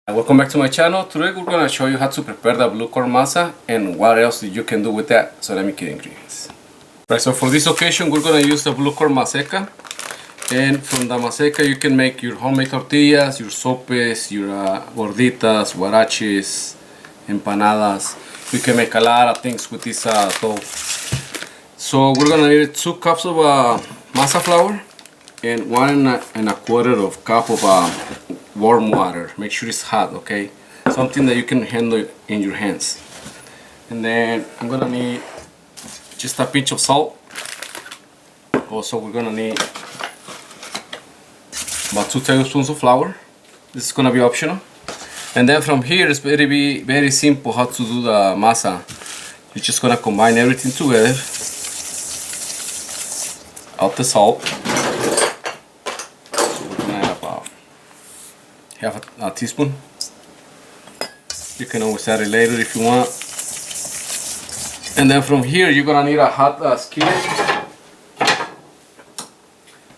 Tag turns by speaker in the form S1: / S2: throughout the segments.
S1: Welcome back to my channel. Today we're going to show you how to prepare the blue corn masa and what else you can do with that. So let me get ingredients. Right, so for this occasion we're going to use the blue corn maseca, and from the maseca you can make your homemade tortillas, your sopes, your gorditas, huaraches, empanadas. You can make a lot of things with this dough. So we're going to need 2 cups of masa flour and 1 1/4 cup of warm water. Make sure it's hot, okay? Something that you can handle in your hands. And then I'm gonna need just a pinch of salt. Also, we're gonna need about 2 tablespoons of flour. This is gonna be optional. And then from here, it's very simple how to do the masa. You're just gonna combine everything together. Out the salt. Half a teaspoon. You can always add it later if you want. And then from here you're gonna need a hot skillet.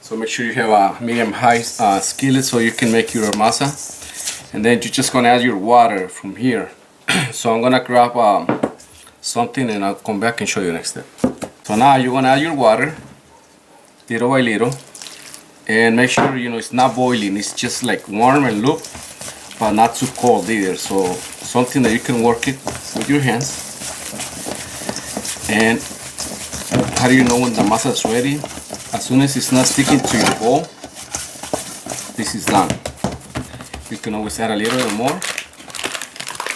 S1: So make sure you have a medium-high skillet so you can make your masa. And then you're just gonna add your water from here. So I'm gonna grab something and I'll come back and show you next step. So now you're gonna add your water little by little. And make sure it's not boiling, it's just like warm and loop, but not too cold either. So something that you can work it with your hands. And how do you know when the masa is ready? As soon as it's not sticking to your bowl, this is done. You can always add a little bit more,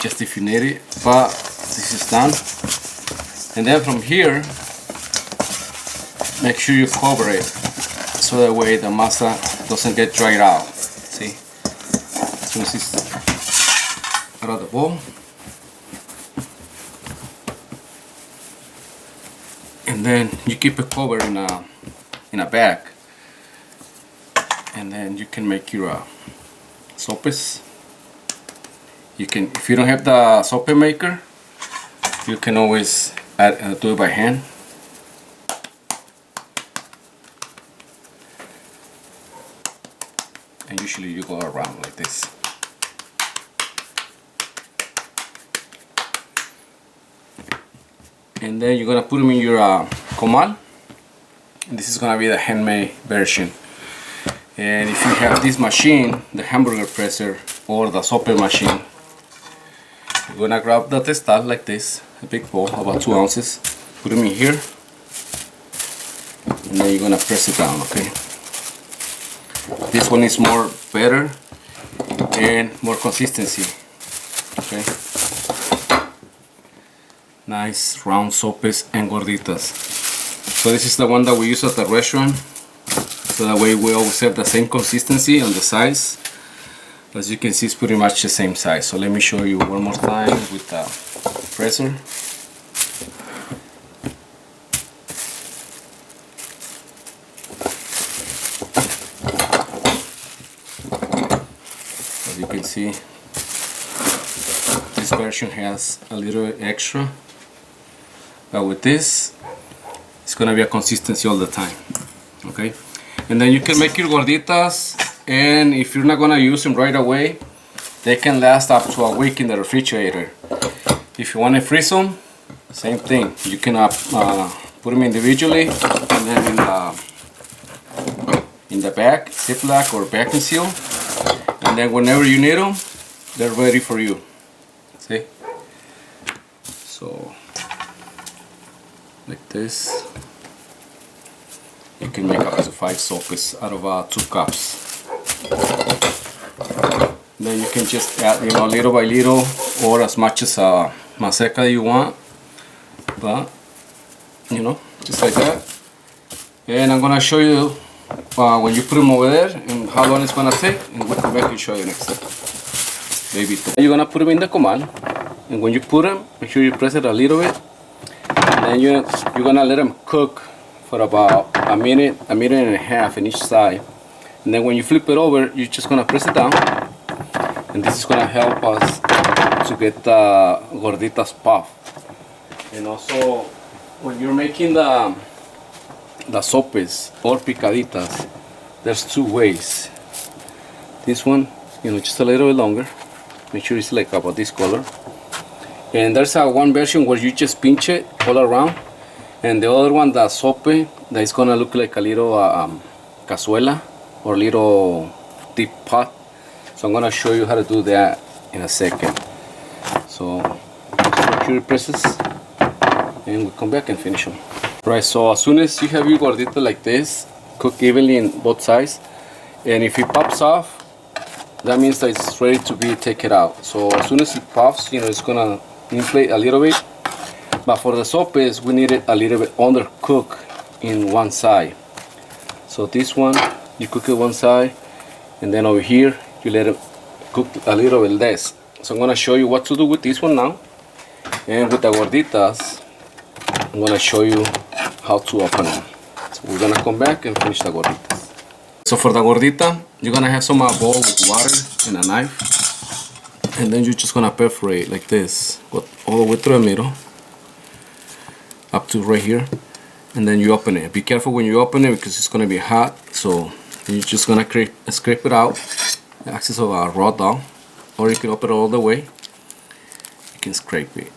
S1: just if you need it, but this is done. And then from here, make sure you cover it, so that way the masa doesn't get dried out. See? As soon as it's out of the bowl. And then you keep it covered in a bag. And then you can make your sopes. You can, if you don't have the sope maker, you can always do it by hand. And usually you go around like this. And then you're gonna put them in your comal. And this is gonna be the handmade version. And if you have this machine, the hamburger presser or the sope machine, you're gonna grab the testal like this, a big bowl, about 2 ounces. Put them in here. And then you're gonna press it down, okay? This one is better and more consistency. Okay. Nice round sopes and gorditas. So this is the one that we use at the restaurant. So that way we always have the same consistency on the size. As you can see, it's pretty much the same size. So let me show you one more time with the presser. You can see this version has a little extra, but with this it's gonna be a consistency all the time. Okay, and then you can make your gorditas, and if you're not gonna use them right away, they can last up to a week in the refrigerator. If you want to freeze them, same thing, you can put them individually and then in the bag, Ziploc or vacuum seal. And then whenever you need them, they're ready for you. See? So, like this. You can make up to 5 sopes out of 2 cups. Then you can just add, little by little, or as much as maseca you want. But, just like that. And I'm gonna show you when you put them over there and how long it's gonna take, and we'll come back and show you next step. Baby, you're gonna put them in the comal, and when you put them, make sure you press it a little bit, and then you're gonna let them cook for about a minute and a half in each side. And then when you flip it over, you're just gonna press it down, and this is gonna help us to get the gorditas puff. And also, when you're making the sopes or picaditas, there's 2 ways. This one, just a little bit longer, Make sure it's like about this color. And there's one version where you just pinch it all around, and the other one, the sope, that is gonna look like a little cazuela or little deep pot. So I'm gonna show you how to do that in a second. So secure presses, and we'll come back and finish them. Right, so as soon as you have your gordita like this, cook evenly in both sides, and if it pops off, that means that it's ready to be taken out. So as soon as it pops, you know, it's gonna inflate a little bit. But for the sopes, we need it a little bit undercooked in one side. So this one, you cook it one side, and then over here, you let it cook a little bit less. So I'm gonna show you what to do with this one now. And with the gorditas, I'm gonna show you how to open them. So we're gonna come back and finish the gorditas. So for the gordita, you're gonna have some bowl with water and a knife, and then you're just gonna perforate like this, go all the way through the middle, up to right here, and then you open it. Be careful when you open it because it's gonna be hot. So you're just gonna scrape it out, the excess of a raw dough, or you can open it all the way. You can scrape it,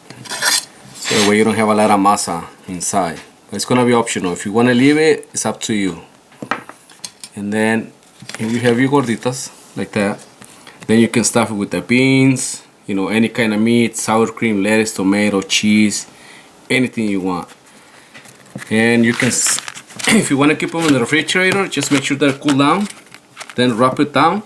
S1: so that way you don't have a lot of masa inside. But it's gonna be optional. If you wanna leave it, it's up to you. And then if you have your gorditas like that, then you can stuff it with the beans, you know, any kind of meat, sour cream, lettuce, tomato, cheese, anything you want. And you can, if you want to keep them in the refrigerator, just make sure they're cool down, then wrap it down,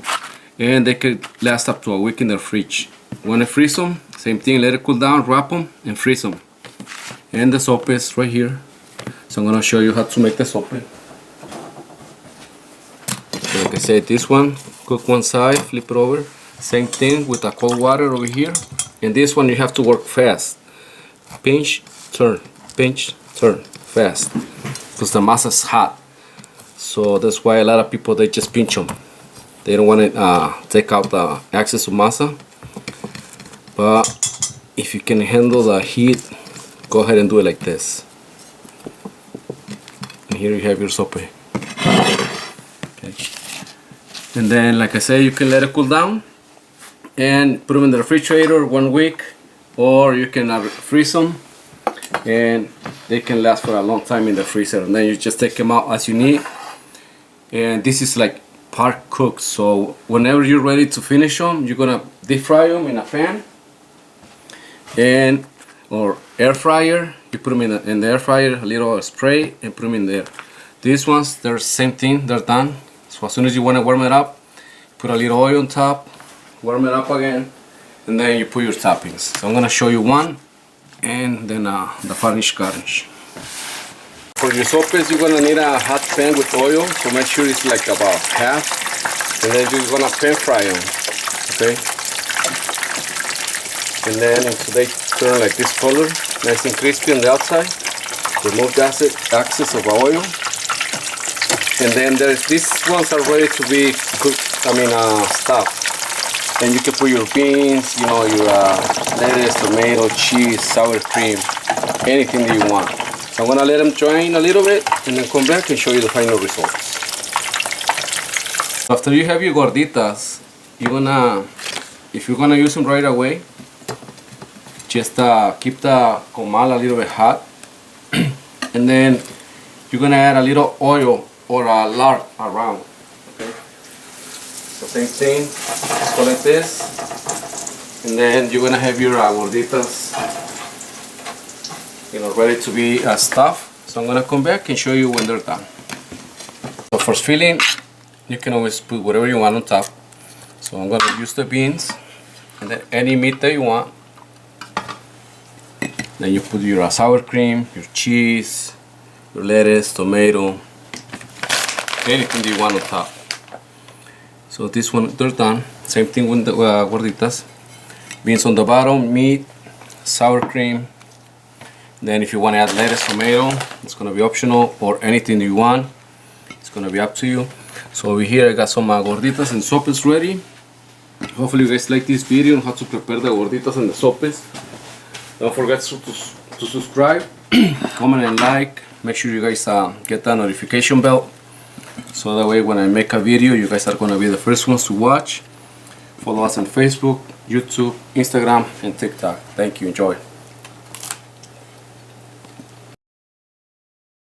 S1: and they could last up to a week in the fridge. Want to freeze them? Same thing, let it cool down, wrap them, and freeze them. And the sope is right here. So I'm gonna show you how to make the sope. Like I said, this one, cook one side, flip it over. Same thing with the cold water over here. And this one you have to work fast. Pinch, turn, fast. Because the masa is hot. So that's why a lot of people, they just pinch them. They don't want to take out the excess of masa. But if you can handle the heat, go ahead and do it like this. And here you have your sope. And then, like I said, you can let it cool down and put them in the refrigerator 1 week, or you can freeze them and they can last for a long time in the freezer. And then you just take them out as you need. And this is like part cooked, so whenever you're ready to finish them, you're gonna deep fry them in a pan and or air fryer. You put them in the air fryer, a little spray, and put them in there. These ones, they're the same thing, they're done. So as soon as you want to warm it up, put a little oil on top, warm it up again, and then you put your toppings. So I'm going to show you one, and then the garnish. For your sopes, you're going to need a hot pan with oil, so make sure it's like about half, and then you're going to pan fry them, okay? And then until they turn like this color, nice and crispy on the outside, remove the excess of oil. And then these ones are ready to be cooked, stuffed. And you can put your beans, you know, your lettuce, tomato, cheese, sour cream, anything that you want. So I'm gonna let them drain a little bit and then come back and show you the final results. After you have your gorditas, if you're gonna use them right away, just keep the comal a little bit hot, and then you're gonna add a little oil or a lard around, okay? So same thing, just go like this, and then you're gonna have your gorditas, you know, ready to be stuffed. So I'm gonna come back and show you when they're done. So for filling, you can always put whatever you want on top. So I'm gonna use the beans, and then any meat that you want. Then you put your sour cream, your cheese, your lettuce, tomato, anything that you want on top. So this one, they're done. Same thing with the gorditas. Beans on the bottom, meat, sour cream. Then if you want to add lettuce, tomato, it's going to be optional, or anything you want. It's going to be up to you. So over here I got some gorditas and sopes ready. Hopefully you guys like this video on how to prepare the gorditas and the sopes. Don't forget to subscribe, comment and like. Make sure you guys get that notification bell, so that way when I make a video, you guys are going to be the first ones to watch. Follow us on Facebook, YouTube, Instagram, and TikTok. Thank you. Enjoy.